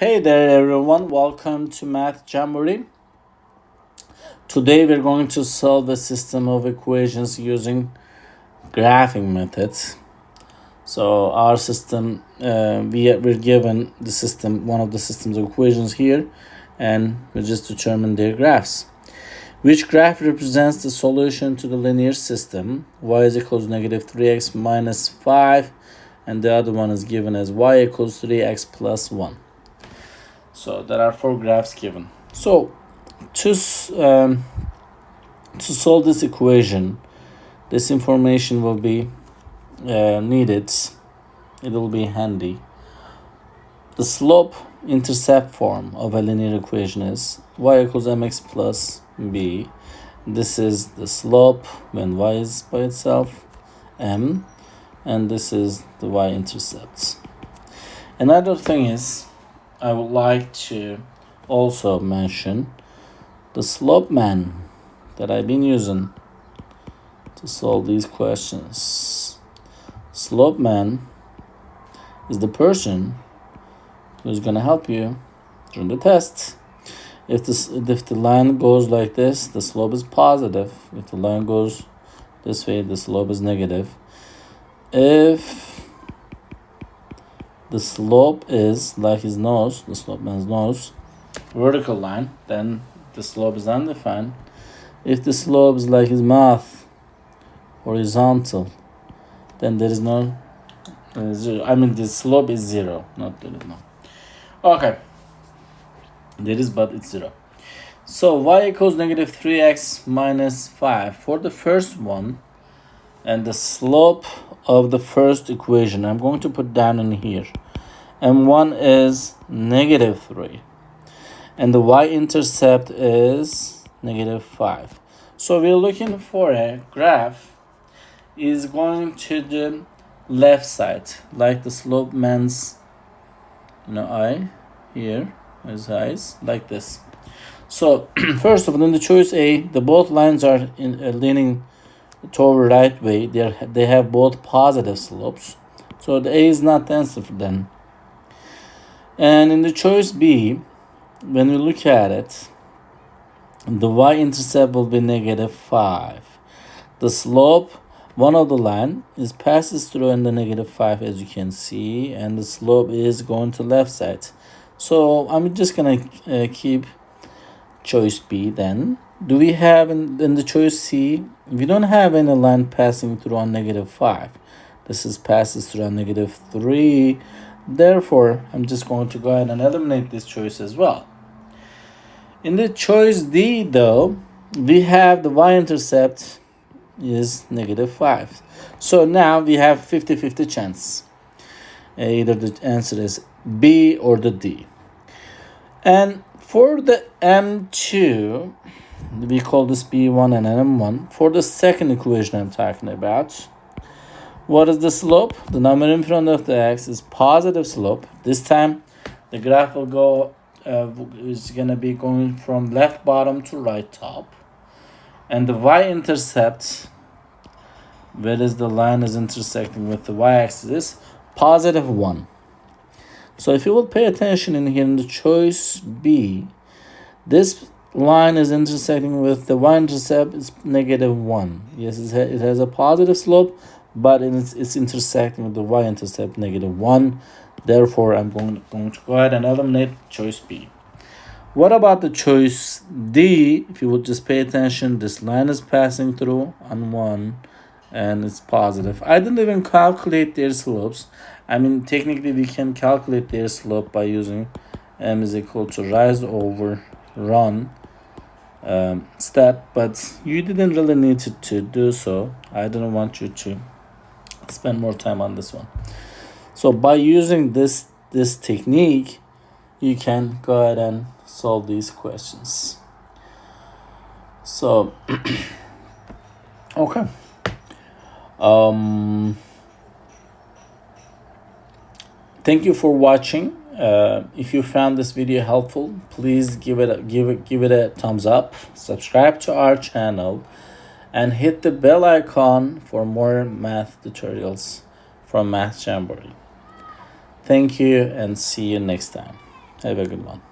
Hey there everyone, welcome to Math Jamboree. Today we're going to solve a system of equations using graphing methods. So our system, we're given the system, one of the systems of equations here, and we just determine their graphs. Which graph represents the solution to the linear system? Y is equals negative 3x minus 5, and the other one is given as y equals 3x plus 1. So there are four graphs given. So to solve this equation, this information will be needed. It will be handy. The slope-intercept form of a linear equation is y equals mx plus b. This is the slope when y is by itself, m, and this is the y-intercept. Another thing is, I would like to also mention the slope man that I've been using to solve these questions. Slope man is the person who's going to help you during the test. If the line goes like this, the slope is positive. If the line goes this way, the slope is negative. If the slope is like his nose, the slope man's nose, vertical line, then the slope is undefined. If the slope is like his mouth, horizontal, then there is no zero. I mean, the slope is zero, not there is no. Okay, there is, but it's zero. So y equals negative 3x minus 5 for the first one, and the slope of the first equation I'm going to put down in here, and one is negative 3, and the y-intercept is negative 5. So we're looking for a graph is going to the left side, like the slope man's eye here, his eyes, like this. So first of all, in the choice A, the both lines are leaning toward right way. They have both positive slopes, so the A is not the answer for them. And in the choice B, when we look at it, the y-intercept will be negative 5. The slope, one of the line, passes through in the negative 5, as you can see, and the slope is going to left side. So I'm just gonna keep choice B then. Do we have in the choice C? We don't have any line passing through on negative 5. This passes through on negative 3. Therefore, I'm just going to go ahead and eliminate this choice as well. In the choice D, though, we have the y-intercept is negative 5. So now we have 50-50 chance. Either the answer is B or the D. And for the M2, we call this B1 and M1. For the second equation I'm talking about, what is the slope? The number in front of the x is positive slope. This time, the graph will go is going to be going from left bottom to right top. And the y-intercept, where is the line is intersecting with the y-axis, is positive 1. So if you will pay attention in here in the choice B, this line is intersecting with the y-intercept is negative 1. Yes, it has a positive slope, but it's intersecting with the y-intercept negative 1. Therefore, I'm going to go ahead and eliminate choice B. What about the choice D? If you would just pay attention, this line is passing through on 1, and it's positive. I didn't even calculate their slopes. I mean, technically, we can calculate their slope by using m is equal to rise over run step, but you didn't really need to do so. I didn't want you to spend more time on this one. So by using this technique, you can go ahead and solve these questions. So okay. Thank you for watching. If you found this video helpful, please give it a thumbs up, subscribe to our channel, and hit the bell icon for more math tutorials from Math Jamboree. Thank you and see you next time. Have a good one.